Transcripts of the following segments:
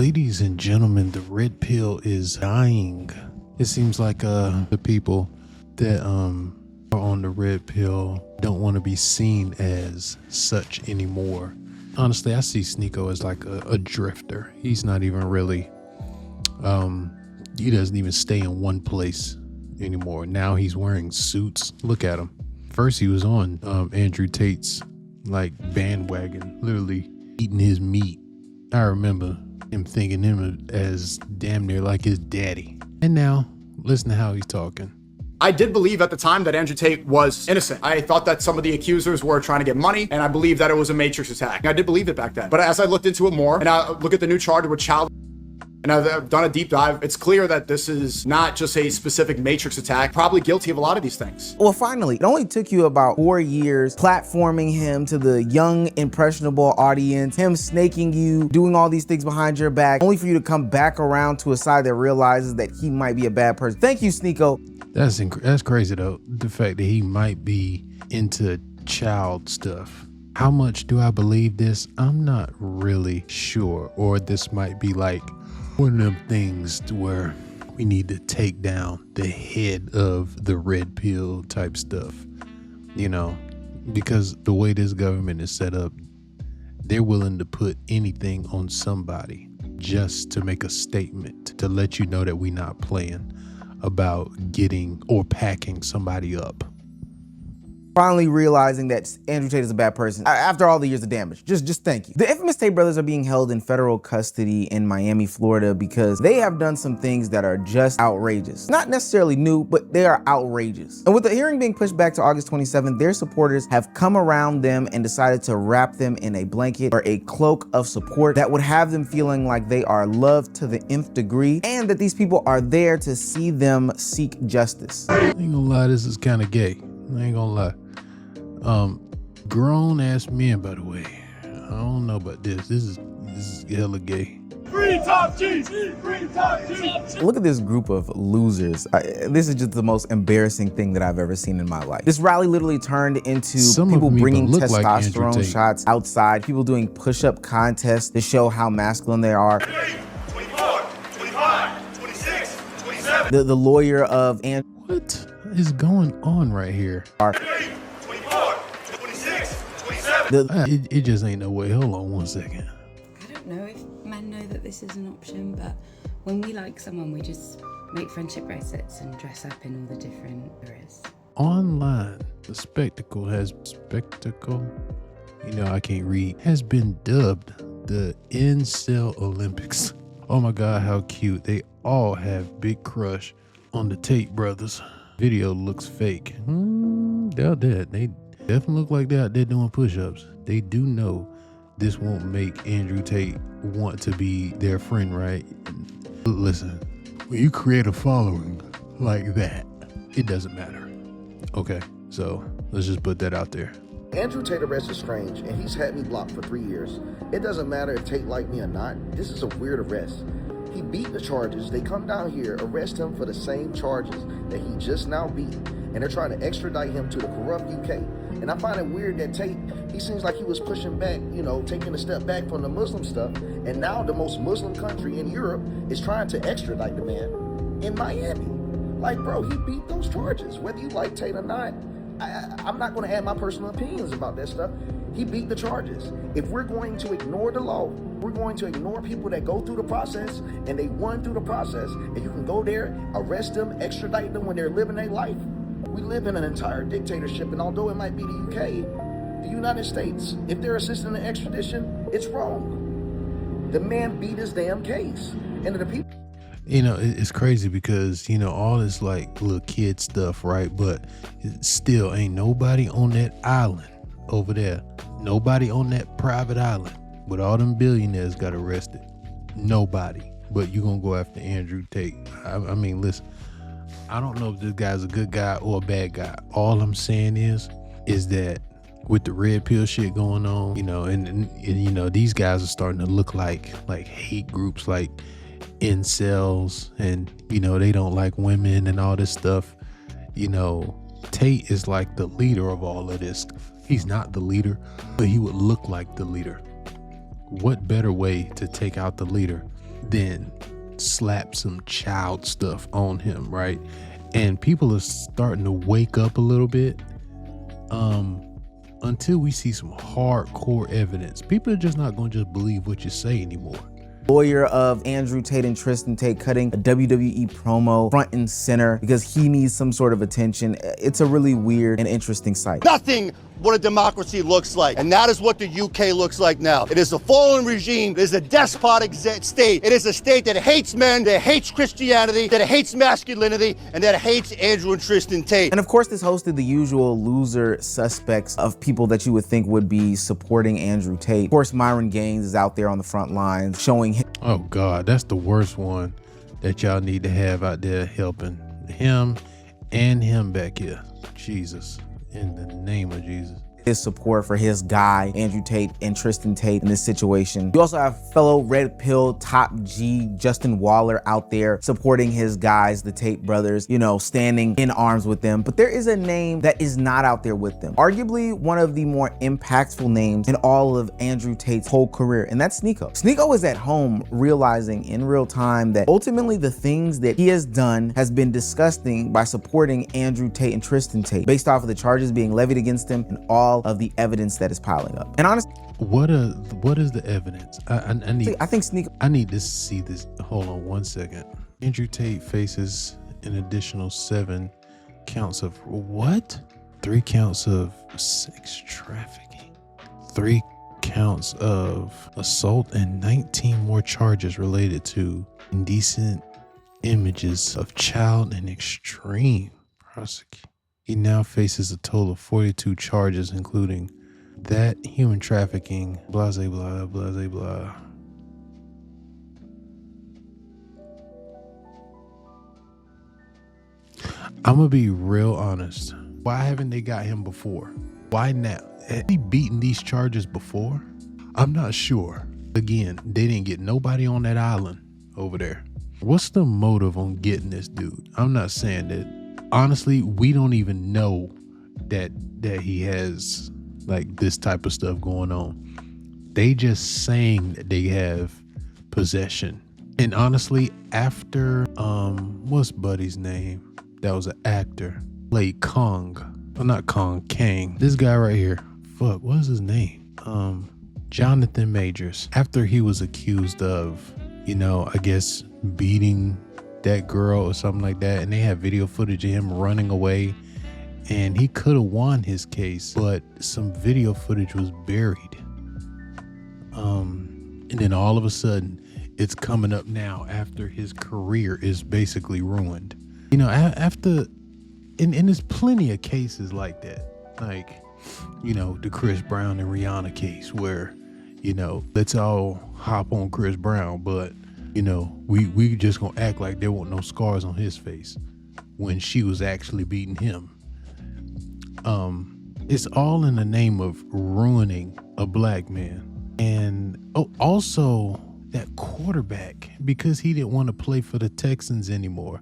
Ladies and gentlemen, the red pill is dying. It seems like the people that are on the red pill don't want to be seen as such anymore. Honestly, I see Sneako as like a drifter. He's not even really he doesn't even stay in one place anymore. Now he's wearing suits. Look at him. First he was on Andrew Tate's like bandwagon, literally eating his meat. I remember him thinking him as damn near like his daddy. And now listen to how he's talking. I did believe at the time that Andrew Tate was innocent. I thought that some of the accusers were trying to get money, and I believed that it was a Matrix attack. I did believe it back then. But as I looked into it more, and I look at the new charge with child, and I've done a deep dive, it's clear that this is not just a specific Matrix attack, probably guilty of a lot of these things. Well, finally, it only took you about 4 years platforming him to the young, impressionable audience, him snaking you, doing all these things behind your back, only for you to come back around to a side that realizes that he might be a bad person. Thank you, Sneako. That's crazy though. The fact that he might be into child stuff. How much do I believe this? I'm not really sure. Or this might be like one of them things to where we need to take down the head of the red pill type stuff, you know, because the way this government is set up, they're willing to put anything on somebody just to make a statement, to let you know that we're not playing about getting or packing somebody up. Finally realizing that Andrew Tate is a bad person after all the years of damage. Just thank you. The infamous Tate brothers are being held in federal custody in Miami, Florida because they have done some things that are just outrageous. Not necessarily new, but they are outrageous. And with the hearing being pushed back to August 27th, their supporters have come around them and decided to wrap them in a blanket or a cloak of support that would have them feeling like they are loved to the nth degree and that these people are there to see them seek justice. I ain't gonna lie, this is kind of gay. I ain't gonna lie. Grown ass men, by the way. I don't know about this. This is hella gay. Free Top G! Free Top G! Look at this group of losers. This is just the most embarrassing thing that I've ever seen in my life. This rally literally turned into people bringing testosterone like shots outside, people doing push-up contests to show how masculine they are. 24, 25, 26, 27. The lawyer of Andrew. What is going on right here? 24, 26, 27. It just ain't no way. Hold on one second. I don't know if men know that this is an option, but when we like someone, we just make friendship bracelets and dress up in all the different areas. Online, the spectacle, you know, I can't read, has been dubbed the Incel Olympics. Oh my God, how cute. They all have big crush on the Tate brothers. Video looks fake. They're dead. They definitely look like they're out there doing push-ups. They do know this won't make Andrew Tate want to be their friend, right? Listen, when you create a following like that, it doesn't matter. Okay, so let's just put that out there. Andrew Tate arrest is strange, and he's had me blocked for 3 years. It doesn't matter if Tate liked me or not. This is a weird arrest. He beat the charges. They come down here, arrest him for the same charges that he just now beat, and they're trying to extradite him to the corrupt UK. And I find it weird that Tate, he seems like he was pushing back, you know, taking a step back from the Muslim stuff, and now the most Muslim country in Europe is trying to extradite the man in Miami. Like, bro, he beat those charges. Whether you like Tate or not, I'm not going to add my personal opinions about that stuff. He beat the charges. If we're going to ignore the law, we're going to ignore people that go through the process and they won through the process, and you can go there, arrest them, extradite them when they're living their life. We live in an entire dictatorship, and although it might be the UK, the United States, if they're assisting the extradition, it's wrong. The man beat his damn case. And the people... You know, it's crazy because, you know, all this like little kid stuff, right? But it still ain't nobody on that island over there. Nobody on that private island with all them billionaires got arrested. Nobody. But you gonna go after Andrew Tate. I mean, listen, I don't know if this guy's a good guy or a bad guy. All I'm saying is that with the red pill shit going on, you know, and you know, these guys are starting to look like hate groups, like incels, and you know, they don't like women and all this stuff. You know, Tate is like the leader of all of this. He's not the leader, but he would look like the leader. What better way to take out the leader then slap some child stuff on him, right? And people are starting to wake up a little bit. Until we see some hardcore evidence, people are just not going to just believe what you say anymore. Lawyer of Andrew Tate and Tristan Tate cutting a WWE promo front and center because he needs some sort of attention. It's a really weird and interesting sight. Nothing what a democracy looks like. And that is what the UK looks like now. It is a fallen regime. It is a despotic state. It is a state that hates men, that hates Christianity, that hates masculinity, and that hates Andrew and Tristan Tate. And of course, this hosted the usual loser suspects of people that you would think would be supporting Andrew Tate. Of course, Myron Gaines is out there on the front lines showing him. Oh God, that's the worst one that y'all need to have out there helping him and him back here. Jesus. In the name of Jesus. His support for his guy, Andrew Tate and Tristan Tate in this situation. You also have fellow Red Pill top G, Justin Waller out there supporting his guys, the Tate brothers, you know, standing in arms with them. But there is a name that is not out there with them. Arguably one of the more impactful names in all of Andrew Tate's whole career, and that's Sneako. Sneako is at home realizing in real time that ultimately the things that he has done has been disgusting by supporting Andrew Tate and Tristan Tate based off of the charges being levied against him and all of the evidence that is piling up. And honestly, what is the evidence? I think Sneako. I need to see this. Hold on one second. Andrew Tate faces an additional 7 counts of what? 3 counts of sex trafficking, 3 counts of assault, and 19 more charges related to indecent images of child and extreme prosecution. He now faces a total of 42 charges, including that, human trafficking, blah, blah, blah, blah, blah. I'm gonna be real honest. Why haven't they got him before? Why now? Had he beaten these charges before? I'm not sure. Again, they didn't get nobody on that island over there. What's the motive on getting this dude? I'm not saying that. Honestly, we don't even know that he has like this type of stuff going on. They just saying that they have possession. And honestly, after what's Buddy's name? That was an actor. Played Kong. Well, not Kong, Kang. This guy right here. Fuck, what's his name? Jonathan Majors. After he was accused of, you know, I guess beating that girl or something like that, and they have video footage of him running away, and he could have won his case, but some video footage was buried. And then all of a sudden it's coming up now after his career is basically ruined. You know, after, and there's plenty of cases like that, like, you know, the Chris Brown and Rihanna case where, you know, let's all hop on Chris Brown, but you know, we just gonna act like there weren't no scars on his face when she was actually beating him. It's all in the name of ruining a black man. And also that quarterback, because he didn't want to play for the Texans anymore,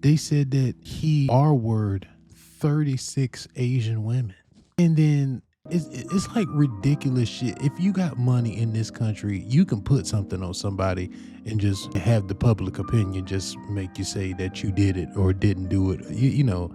they said that he R-word 36 Asian women. And then it's like ridiculous shit. If you got money in this country, you can put something on somebody and just have the public opinion just make you say that you did it or didn't do it. You know,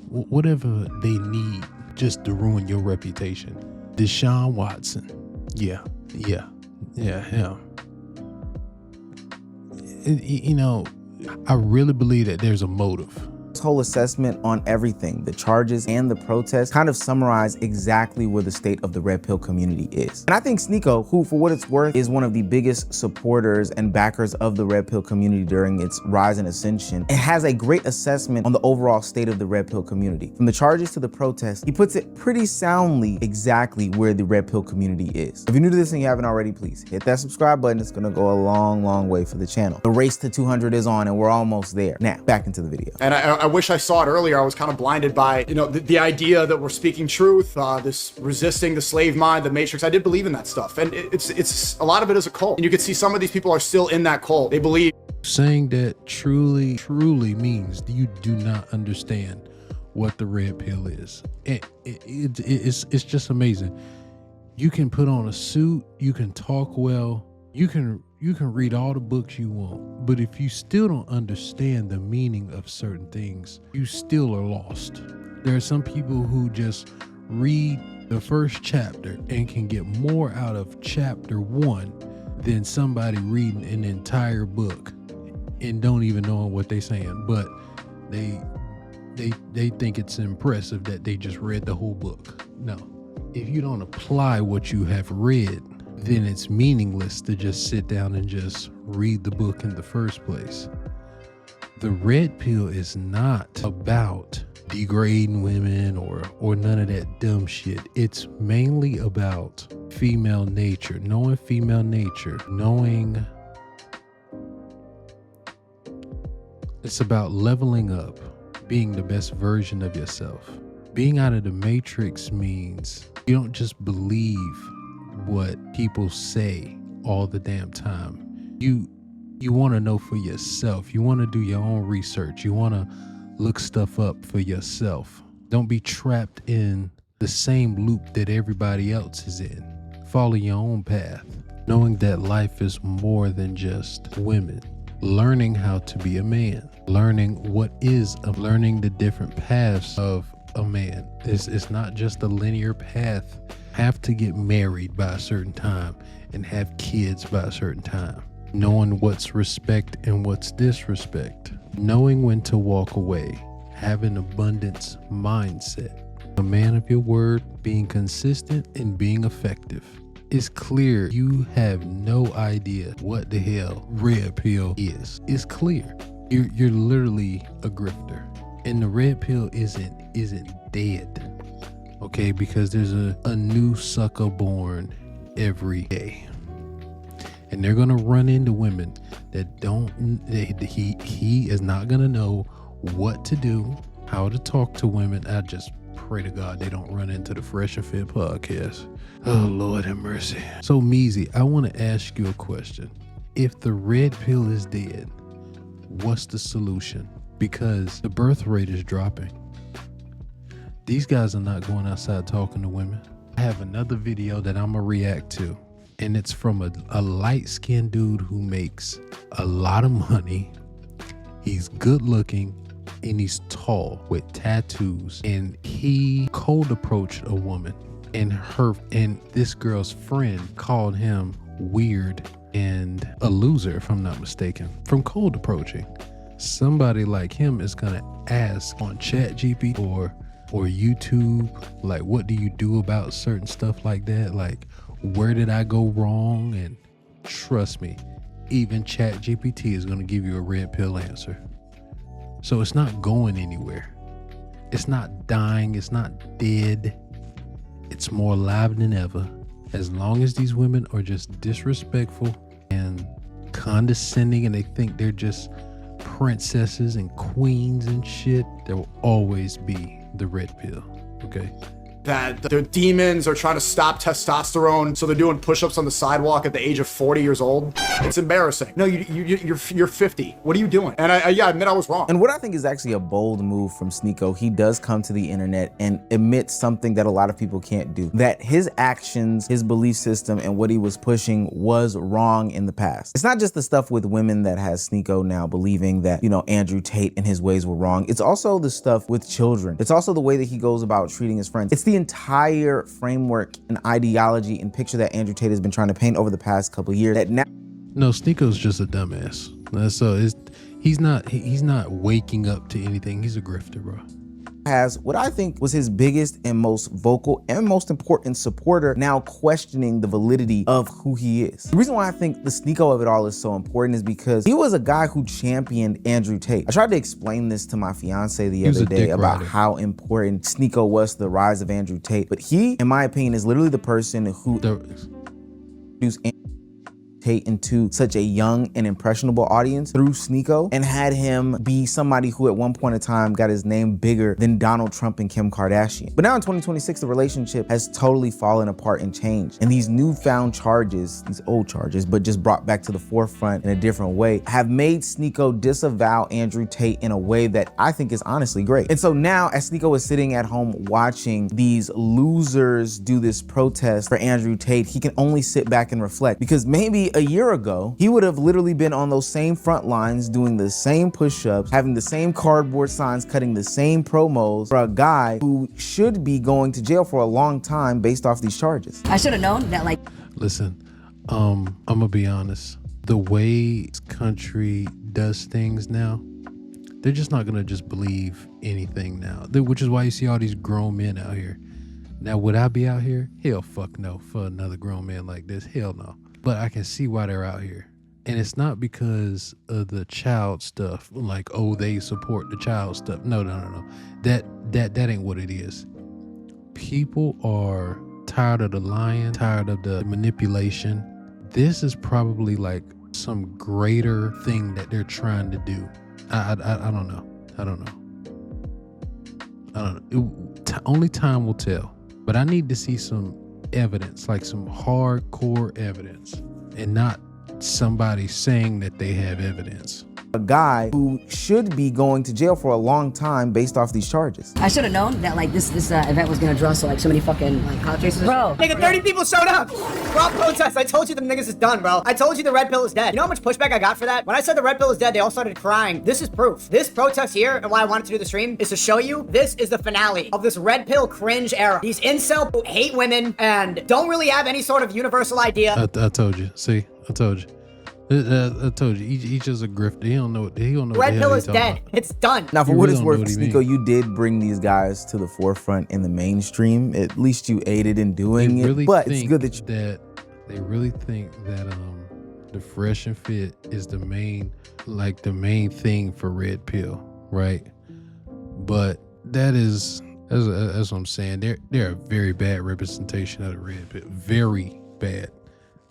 whatever they need just to ruin your reputation. Deshaun Watson. Yeah. You know, I really believe that there's a motive. This whole assessment on everything, the charges and the protests, kind of summarize exactly where the state of the Red Pill community is. And I think Sneako, who for what it's worth is one of the biggest supporters and backers of the Red Pill community during its rise and ascension, and has a great assessment on the overall state of the Red Pill community. From the charges to the protests, he puts it pretty soundly exactly where the Red Pill community is. If you're new to this and you haven't already, please hit that subscribe button. It's gonna go a long, long way for the channel. The race to 200 is on and we're almost there. Now, back into the video. And I wish I saw it earlier. I was kind of blinded by, you know, the idea that we're speaking truth, this resisting the slave mind, the matrix. I did believe in that stuff. And it's a lot of it is a cult. And you can see some of these people are still in that cult. They believe. Saying that truly means you do not understand what the red pill is. It's just amazing. You can put on a suit, you can talk well, you can You can read all the books you want, but if you still don't understand the meaning of certain things, you still are lost. There are some people who just read the first chapter and can get more out of chapter 1 than somebody reading an entire book and don't even know what they're saying, but they think it's impressive that they just read the whole book. No. If you don't apply what you have read, then it's meaningless to just sit down and just read the book in the first place. The red pill is not about degrading women or none of that dumb shit. It's mainly about female nature, knowing female nature, knowing it's about leveling up, being the best version of yourself. Being out of the matrix means you don't just believe what people say all the damn time. You want to know for yourself. You want to do your own research. You want to look stuff up for yourself. Don't be trapped in the same loop that everybody else is in. Follow your own path, knowing that life is more than just women. Learning how to be a man, learning learning the different paths of a man. It's not just a linear path. Have to get married by a certain time and have kids by a certain time. Knowing what's respect and what's disrespect. Knowing when to walk away. Having abundance mindset. A man of your word, being consistent and being effective. It's clear you have no idea what the hell red pill is. It's clear. You're literally a grifter. And the red pill isn't dead. Okay, because there's a new sucker born every day. And they're gonna run into women that he is not gonna know what to do, how to talk to women. I just pray to God they don't run into the Fresh and Fit podcast. Oh, Lord have mercy. So, Meezy, I want to ask you a question. If the red pill is dead, what's the solution? Because the birth rate is dropping. These guys are not going outside talking to women. I have another video that I'm going to react to, and it's from a light-skinned dude who makes a lot of money. He's good looking, and he's tall with tattoos, and he cold approached a woman. And this girl's friend called him weird and a loser, if I'm not mistaken, from cold approaching. Somebody like him is gonna ask on ChatGPT or YouTube, like, what do you do about certain stuff like that? Like, where did I go wrong? And trust me, even ChatGPT is gonna give you a red pill answer. So it's not going anywhere. It's not dying. It's not dead. It's more alive than ever. As long as these women are just disrespectful and condescending and they think they're just princesses and queens and shit, there will always be the red pill, okay? That their demons are trying to stop testosterone, so they're doing push-ups on the sidewalk at the age of 40 years old. It's embarrassing. No, you're 50. What are you doing? And I admit I was wrong. And what I think is actually a bold move from Sneako, he does come to the internet and admit something that a lot of people can't do. That his actions, his belief system, and what he was pushing was wrong in the past. It's not just the stuff with women that has Sneako now believing that, Andrew Tate and his ways were wrong. It's also the stuff with children. It's also the way that he goes about treating his friends. It's the entire framework and ideology and picture that Andrew Tate has been trying to paint over the past couple of years that now. No, Sneako's just a dumbass. So he's not waking up to anything. He's a grifter, bro. Has what I think was his biggest and most vocal and most important supporter now questioning the validity of who he is. The reason why I think the Sneako of it all is so important is because he was a guy who championed Andrew Tate. I tried to explain this to my fiance the other day about how important Sneako was to the rise of Andrew Tate, but he, in my opinion, is literally the person who introduced Tate into such a young and impressionable audience through Sneako and had him be somebody who at one point in time got his name bigger than Donald Trump and Kim Kardashian. But now in 2026, the relationship has totally fallen apart and changed. And these newfound charges, these old charges, but just brought back to the forefront in a different way, have made Sneako disavow Andrew Tate in a way that I think is honestly great. And so now as Sneako is sitting at home watching these losers do this protest for Andrew Tate, he can only sit back and reflect, because maybe See, a year ago, he would have literally been on those same front lines, doing the same push-ups, having the same cardboard signs, cutting the same promos for a guy who should be going to jail for a long time based off these charges. I should have known that, like. Listen, I'm gonna be honest. The way this country does things now, they're just not gonna just believe anything now. Which is why you see all these grown men out here. Now, would I be out here? Hell fuck no for another grown man like this. Hell no. But I can see why they're out here. And it's not because of the child stuff, like, oh, they support the child stuff. No. That ain't what it is. People are tired of the lying, tired of the manipulation. This is probably like some greater thing that they're trying to do. I don't know. Only time will tell. But I need to see some evidence, like some hardcore evidence, and not somebody saying that they have evidence. A guy who should be going to jail for a long time based off these charges. I should have known that, like, this event was gonna draw so many fucking, like, cop chases. Bro. Nigga, 30 people showed up. We're all protests. I told you them niggas is done, bro. I told you the red pill is dead. You know how much pushback I got for that? When I said the red pill is dead, they all started crying. This is proof. This protest here, and why I wanted to do the stream, is to show you this is the finale of this red pill cringe era. These incel who hate women and don't really have any sort of universal idea. I told you. See, I told you. I told you, each is a grifter. He don't know what the red hell pill he's is talking dead. about. It's done. Now, for You what really it's don't worth, know what he Sneako, mean. you did bring these guys to the forefront in the mainstream. At least you aided in doing They really it. But it's think good that they really think that the fresh and fit is the main thing for red pill, right? But that's what I'm saying. They're a very bad representation of the red pill. Very bad.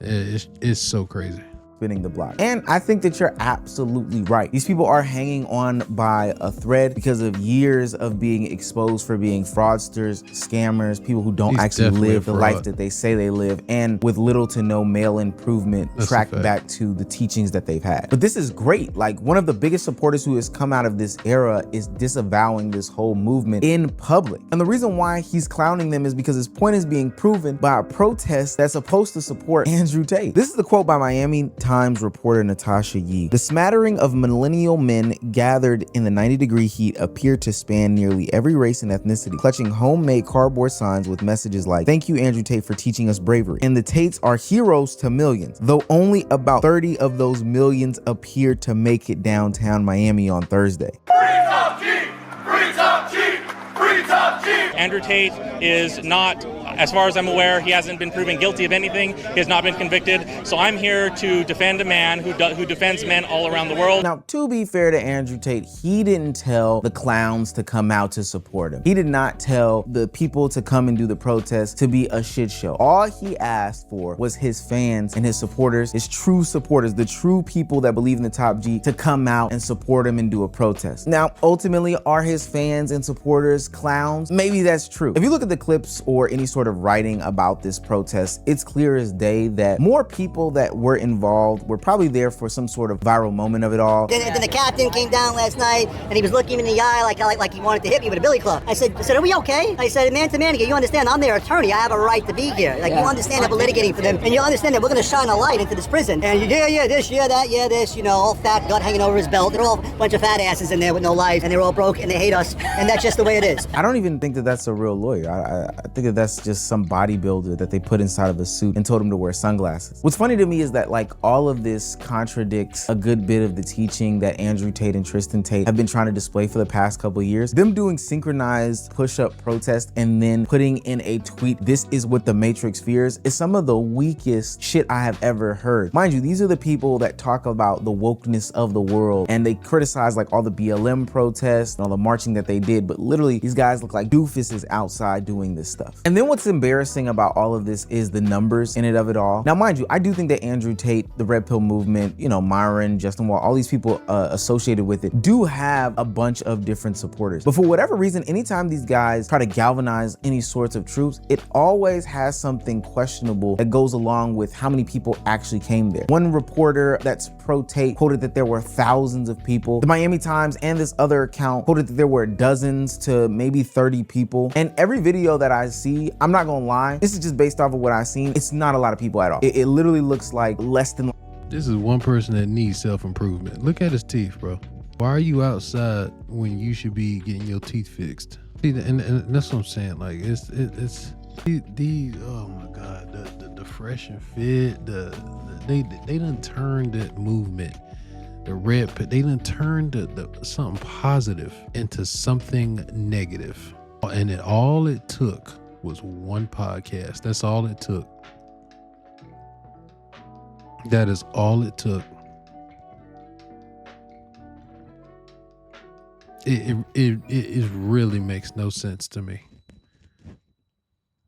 It's so crazy. spinning the block. And I think that you're absolutely right. These people are hanging on by a thread because of years of being exposed for being fraudsters, scammers, people who don't He's actually definitely live a the fraud. life that they say they live, and with little to no male improvement That's a tracked fact. back to the teachings that they've had. But this is great. Like, one of the biggest supporters who has come out of this era is disavowing this whole movement in public. And the reason why he's clowning them is because his point is being proven by a protest that's supposed to support Andrew Tate. This is the quote by Miami Times reporter Natasha Yee. The smattering of millennial men gathered in the 90-degree heat appeared to span nearly every race and ethnicity, clutching homemade cardboard signs with messages like, "Thank you, Andrew Tate, for teaching us bravery." And the Tates are heroes to millions, though only about 30 of those millions appeared to make it downtown Miami on Thursday. Andrew Tate is not, as far as I'm aware, he hasn't been proven guilty of anything. He has not been convicted. So I'm here to defend a man who defends men all around the world. Now, to be fair to Andrew Tate, he didn't tell the clowns to come out to support him. He did not tell the people to come and do the protest to be a shit show. All he asked for was his fans and his supporters, his true supporters, the true people that believe in the top G, to come out and support him and do a protest. Now, ultimately, are his fans and supporters clowns? Maybe that's true. If you look at the clips or any sort of writing about this protest, it's clear as day that more people that were involved were probably there for some sort of viral moment of it all. Then the captain came down last night and he was looking me in the eye like he wanted to hit me with a billy club. I said, are we okay? I said, man to man, you understand, I'm their attorney. I have a right to be here. Like, you understand that we're litigating for them, and you understand that we're going to shine a light into this prison. And this, this, all fat gut hanging over his belt. They're all a bunch of fat asses in there with no lives, and they're all broke and they hate us, and that's just the way it is. I don't even think that that's a real lawyer. I think that that's just some bodybuilder that they put inside of a suit and told him to wear sunglasses. What's funny to me is that, like, all of this contradicts a good bit of the teaching that Andrew Tate and Tristan Tate have been trying to display for the past couple of years. Them doing synchronized push-up protests and then putting in a tweet, "This is what the Matrix fears," is some of the weakest shit I have ever heard. Mind you, these are the people that talk about the wokeness of the world, and they criticize like all the BLM protests and all the marching that they did, but literally these guys look like doofuses outside doing this stuff. And then what's embarrassing about all of this is the numbers in it of it all. Now, mind you, I do think that Andrew Tate, the Red Pill movement, Myron, Justin Wall, all these people associated with it do have a bunch of different supporters. But for whatever reason, anytime these guys try to galvanize any sorts of troops, it always has something questionable that goes along with how many people actually came there. One reporter that's pro-Tate quoted that there were thousands of people. The Miami Times and this other account quoted that there were dozens to maybe 30 people. And every video that I see, I'm not gonna lie, this is just based off of what I've seen, it's not a lot of people at all. It literally looks like less than This is one person that needs self-improvement. Look at his teeth, bro. Why are you outside when you should be getting your teeth fixed? See, and that's what I'm saying. Like, it's these. Oh my God, the fresh and fit. They done turned that movement. The red. They done turned the something positive into something negative. And all it took was one podcast. That's all it took. That is all it took. It really makes no sense to me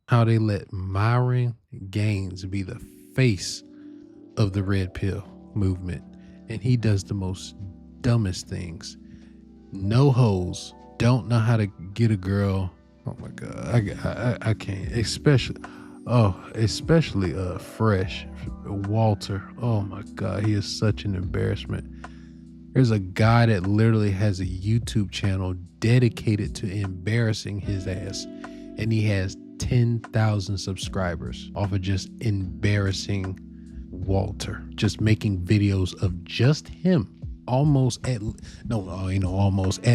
how they let Myron Gaines be the face of the red pill movement, and he does the most dumbest things. No hoes, don't know how to get a girl. Oh my God, I can't. Especially Fresh Walter. Oh my God, he is such an embarrassment. There's a guy that literally has a YouTube channel dedicated to embarrassing his ass, and he has 10,000 subscribers off of just embarrassing Walter, just making videos of just him. Almost at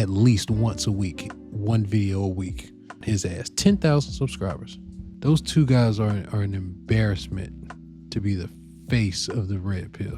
least once a week, one video a week. His ass, 10,000 subscribers. Those two guys are an embarrassment to be the face of the red pill.